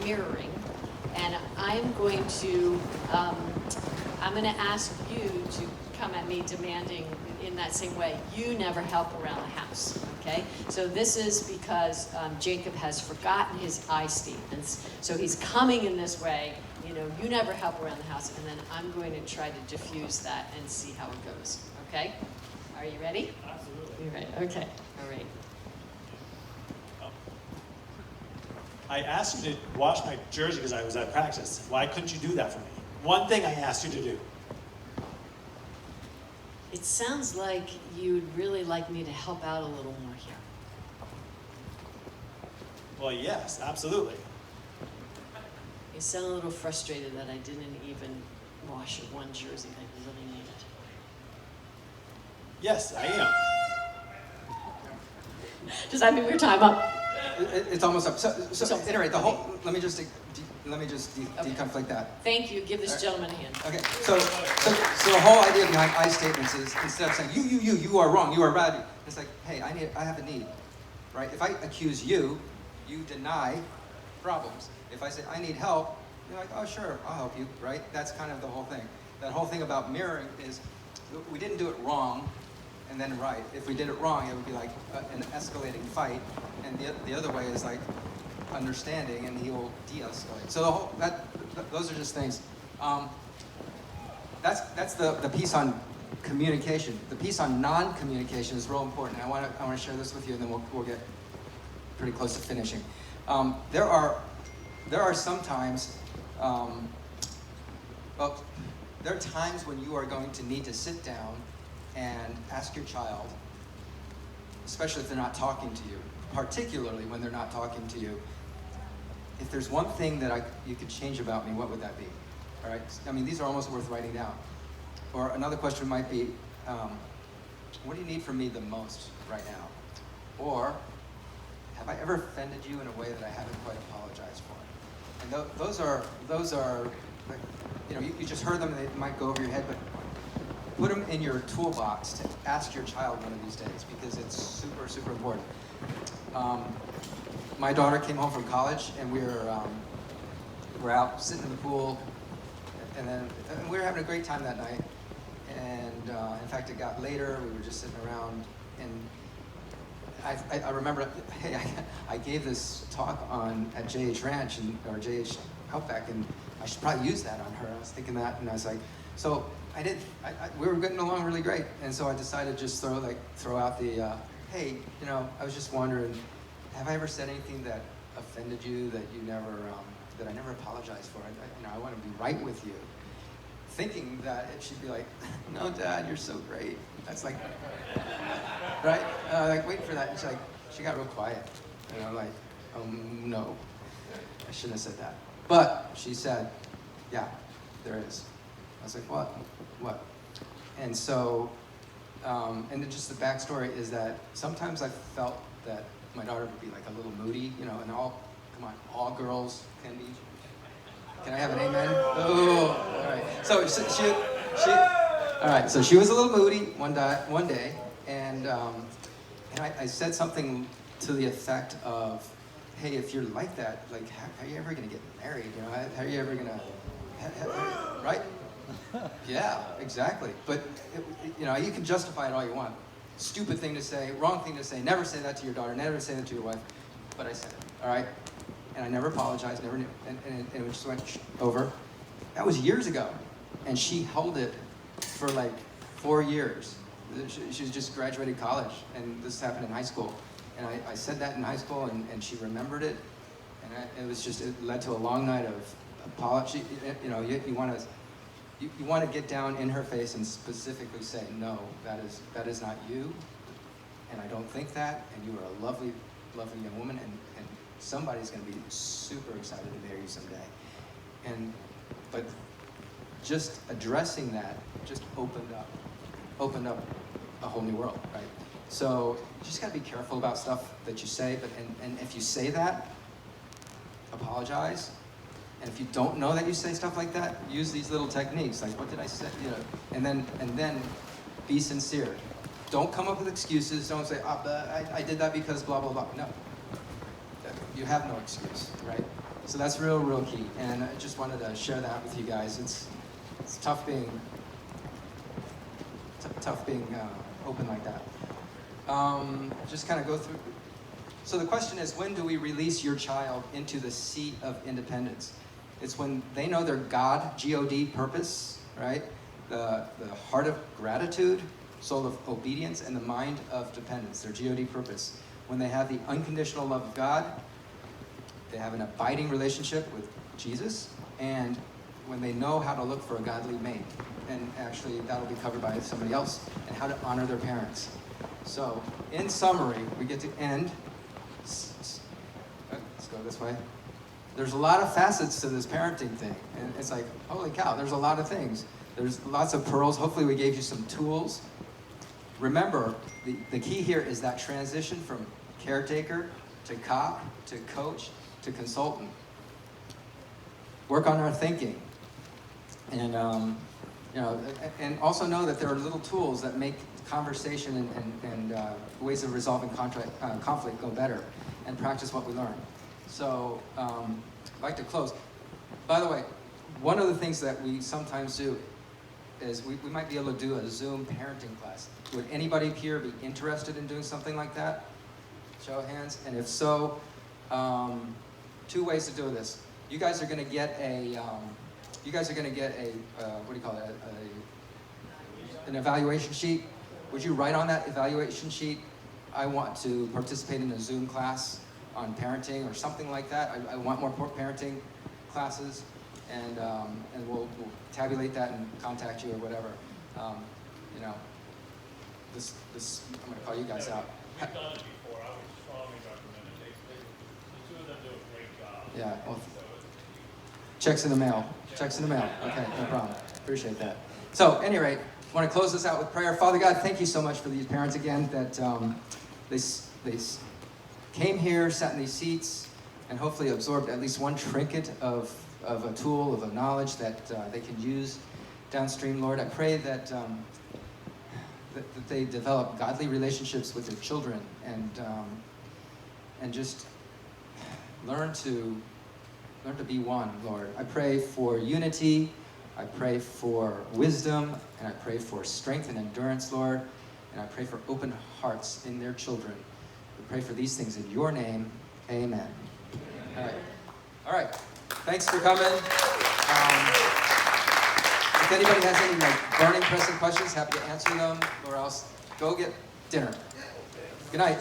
mirroring. And I'm gonna ask you to come at me demanding in that same way, you never help around the house, okay? So this is because Jacob has forgotten his I statements, so he's coming in this way, you never help around the house, and then I'm going to try to diffuse that and see how it goes, okay? Are you ready? Absolutely. You're ready, okay, all right. I asked you to wash my jersey because I was at practice. Why couldn't you do that for me? One thing I asked you to do. It sounds like you'd really like me to help out a little more here. Well, yes, absolutely. You sound a little frustrated that I didn't even wash one jersey that you really needed. Yes, I am. Does that mean we're time up? It's almost up. So So- at any rate, the whole. Let me just Okay. deconflict that. Thank you. Give this gentleman a hand. Okay. So the whole idea behind I statements is instead of saying you are wrong, you are bad. It's like, hey, I have a need, right? If I accuse you, you deny problems. If I say I need help, you're like, oh sure, I'll help you, right? That's kind of the whole thing. That whole thing about mirroring is we didn't do it wrong and then right. If we did it wrong, it would be like an escalating fight, and the other way is like understanding, and he will de-escalate. So the whole those are just things. That's the piece on communication. The piece on non-communication is real important. I want to share this with you, and then we'll get pretty close to finishing. There are sometimes, there are times when you are going to need to sit down and ask your child, especially if they're not talking to you, particularly when they're not talking to you, if there's one thing that you could change about me, what would that be? All right. I mean, these are almost worth writing down. Or another question might be, what do you need from me the most right now? Or, have I ever offended you in a way that I haven't quite apologized for? And those are, you know, you just heard them and they might go over your head, but put them in your toolbox to ask your child one of these days, because it's super, super important. My daughter came home from college, and we're out sitting in the pool, and we were having a great time that night. And in fact, it got later. We were just sitting around, and I remember, hey, I gave this talk at JH Ranch or JH Outback, and I should probably use that on her. I was thinking that, and I was like, so I did. We were getting along really great, and so I decided to just throw out the, hey, you know, I was just wondering, have I ever said anything that offended you that I never apologized for? I want to be right with you. Thinking that she'd be like, no, Dad, you're so great. That's like, right? Like waiting for that. And she got real quiet. And I'm like, no, I shouldn't have said that. But she said, yeah, there is. I was like, what? And so, and then just the backstory is that sometimes I felt that my daughter would be like a little moody, you know, and all girls can be. Can I have an amen? Oh, all right. So she all right. So she was a little moody one day, and I said something to the effect of, "Hey, if you're like that, like, how are you ever gonna get married? You know, how are you ever gonna, right? Yeah, exactly. But you know, you can justify it all you want. Stupid thing to say, wrong thing to say. Never say that to your daughter. Never say that to your wife. But I said it. All right. And I never apologized, never knew, and it just went over. That was years ago, and she held it for like 4 years. She was just graduated college, and this happened in high school. And I said that in high school, and she remembered it, and it led to a long night of apology. You know, you want to get down in her face and specifically say, no, that is not you, and I don't think that, and you are a lovely, lovely young woman, and somebody's going to be super excited to marry you someday. But just addressing that just opened up a whole new world, right? So you just got to be careful about stuff that you say, and if you say that, apologize. And if you don't know that you say stuff like that, use these little techniques, like what did I say, you know, and then be sincere. Don't come up with excuses. Don't say, I did that because blah, blah, blah. No. You have no excuse, right? So that's real key. And I just wanted to share that with you guys. It's tough being open like that. Just kind of go through. So the question is, when do we release your child into the seat of independence? It's when they know their God, G-O-D, purpose, right? The heart of gratitude, soul of obedience, and the mind of dependence, their G-O-D purpose. When they have the unconditional love of God, they have an abiding relationship with Jesus, and when they know how to look for a godly mate. And actually, that'll be covered by somebody else, and how to honor their parents. So, in summary, we get to end. Let's go this way. There's a lot of facets to this parenting thing, and it's like, holy cow, there's a lot of things. There's lots of pearls. Hopefully we gave you some tools. remember, the key here is that transition from caretaker to cop to coach to consultant. Work on our thinking. And, and also know that there are little tools that make conversation and ways of resolving conflict go better, and practice what we learn. So, I'd like to close. By the way, one of the things that we sometimes do is we might be able to do a Zoom parenting class. Would anybody here be interested in doing something like that? Show of hands. And if so, 2 ways to do this. You guys are going to get a what do you call it? An evaluation sheet. Would you write on that evaluation sheet, I want to participate in a Zoom class on parenting or something like that. I want more parenting classes, and we'll tabulate that and contact you or whatever. This I'm going to call you guys out. We've done it before. I would strongly recommend it. The 2 of them do a great job. Yeah. Well, checks in the mail. Checks in the mail. Okay, no problem. Appreciate that. So, at any rate, I want to close this out with prayer. Father God, thank you so much for these parents again that they came here, sat in these seats, and hopefully absorbed at least one trinket of a tool, of a knowledge that they can use downstream, Lord. I pray that they develop godly relationships with their children and just learn to be one, Lord. I pray for unity. I pray for wisdom, and I pray for strength and endurance, Lord. And I pray for open hearts in their children. We pray for these things in your name. Amen. All right. Thanks for coming. If anybody has any burning, pressing questions, happy to answer them, or else go get dinner. Good night.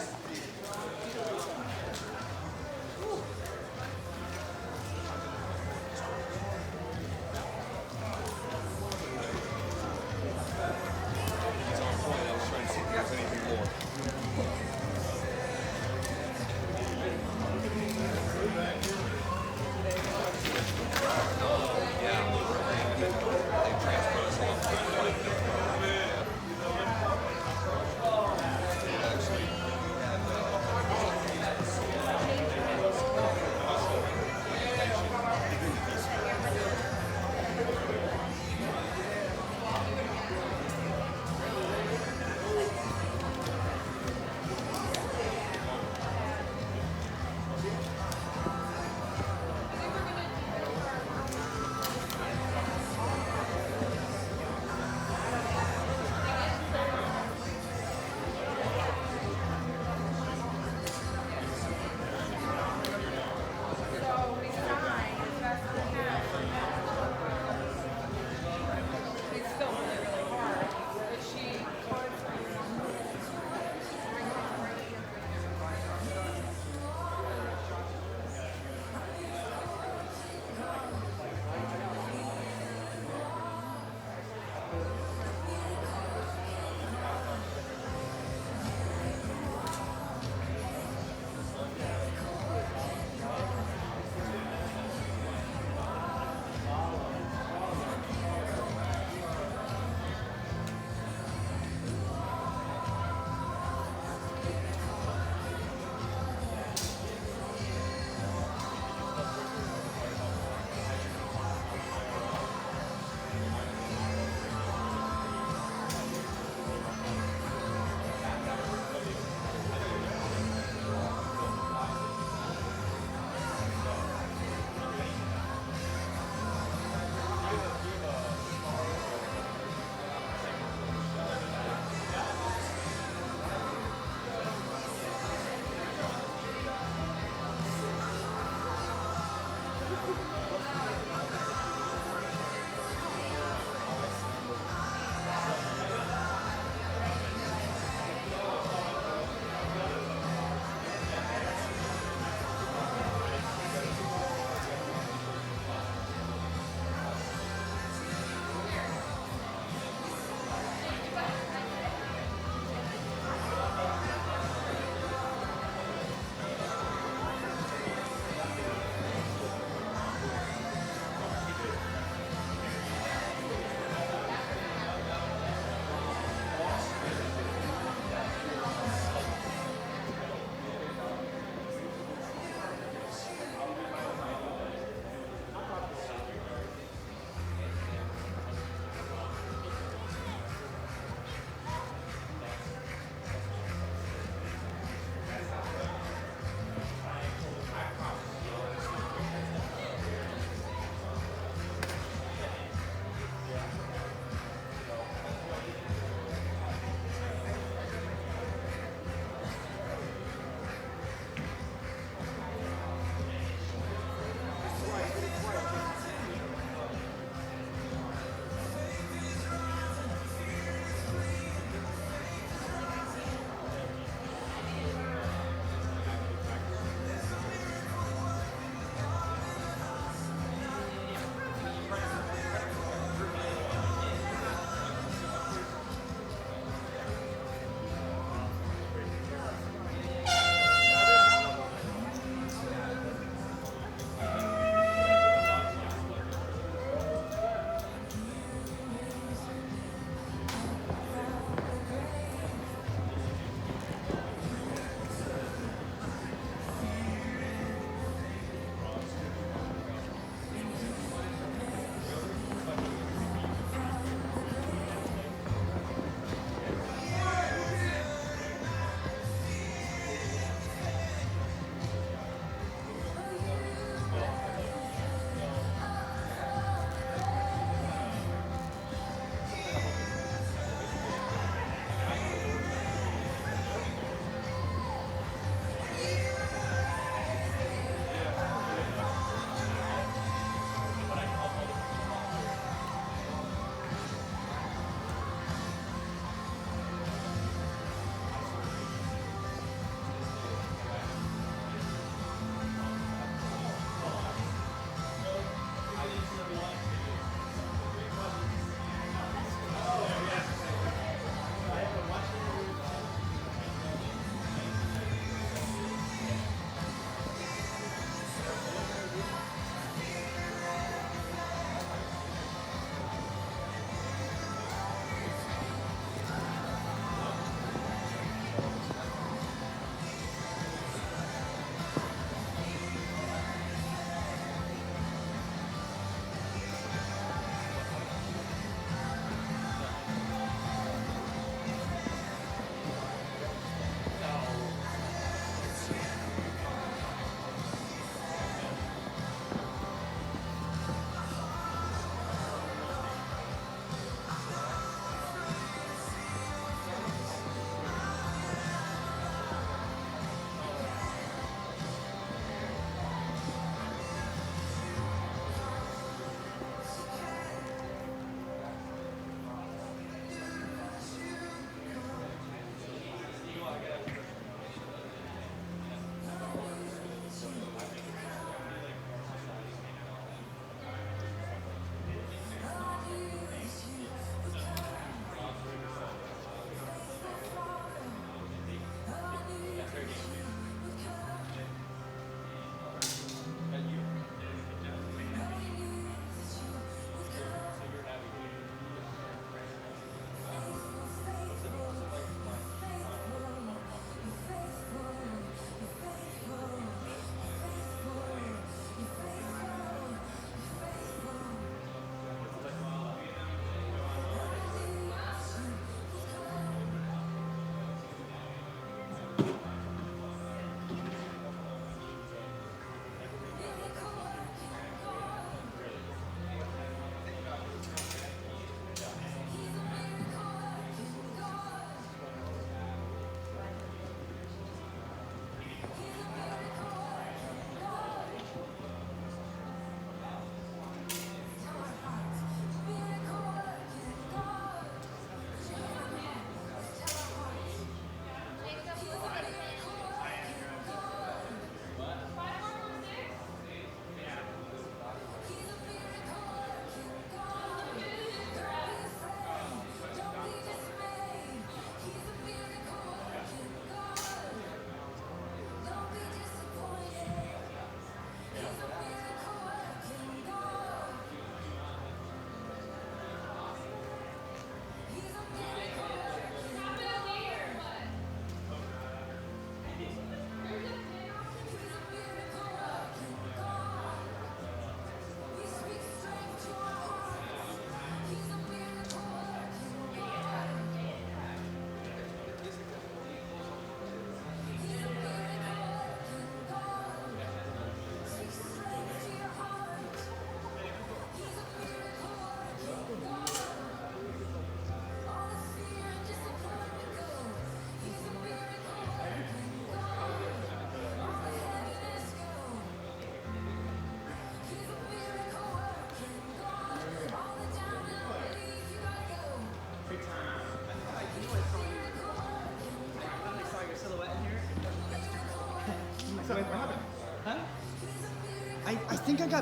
think I got